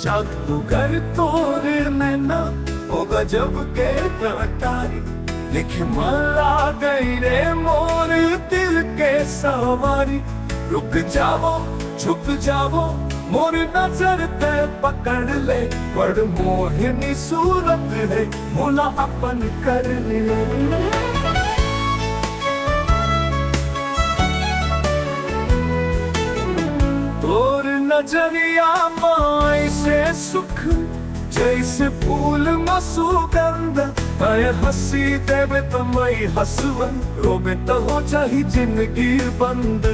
जादूगर तोरे नैना ओ गजब के कटारी, लिखे मला गई रे मोर दिल के सवारी। रुक जाओ झुक जाओ मोर नजर ते पकड़ ले, बड़ मोहिनी सूरत है मोला अपन कर ले। तोर नजरिया माई से सुख जैसे फूल मसुगंध, मैं हंसी देवे तो मैं हंसवन, रोवे तो हो चाही जिंदगी बंद।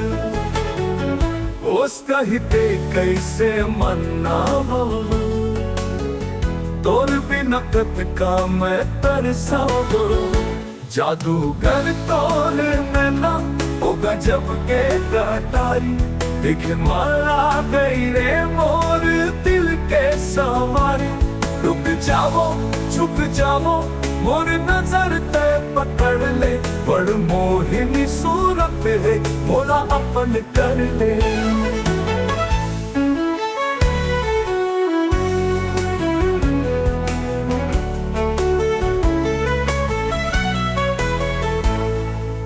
उसका ही दे कैसे मनावा, तोर बिना कत का मैं तरसावा। जादूगर तोर नैना ओ गजब के कटारी, दिख माला गई रे मोर दिल के सवारी। रुक जाओ झुक जाओ मोर नजर ते पकड़ ले, बड़ मोहिनी सूरत है मोला अपन कर ले।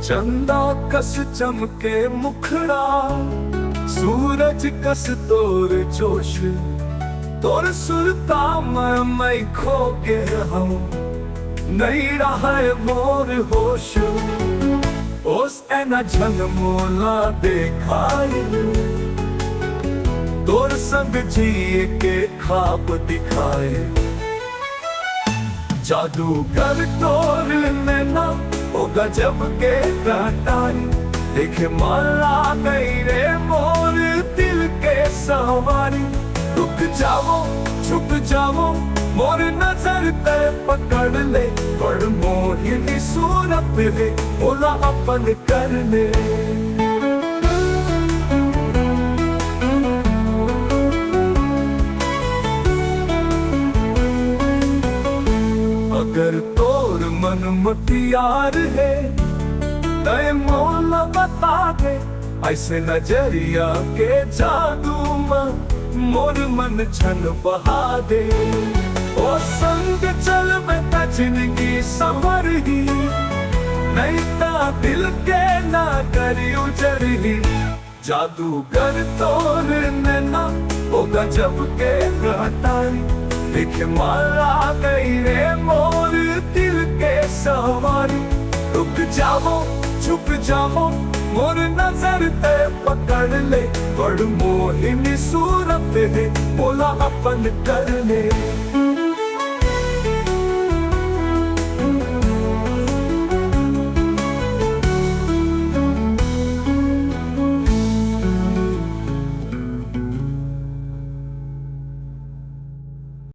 चंदा कस चमके मुखड़ा, सूरज कस तोर जोश, तोर सुरता मैं खो के रहूं, नहीं रहा है मोर होश। ओस एना झन मोला देखाई, तोर संग जिए के ख्वाब दिखाए। जादूगर तोर नैना ओ गजब के कटारी, देखे माला गई रे मोर दिल के सवारी। रुक जाओ झुक जाओ मोर नजर ते पकड़ ले, बड़ मोहिनी सूरत है मोला अपन कर ले। अगर तोर मन मटियार है तय मोला बता दे, ऐसे नजरिया के जादू में मोर मन छन बहा दे। ओ संग चल मैं जिंदगी संवर ही, नहीं ता दिल के ना करी उजरी। जादूगर तोर नैना ओ गजब के कटारी, दिख माला गई रे मोर दिल के सवारी। रुक जाओ झुक जाओ मोर नजर ते पकड़ ले, बड़ मोहिनी सूरत है मोला अपन कर ले।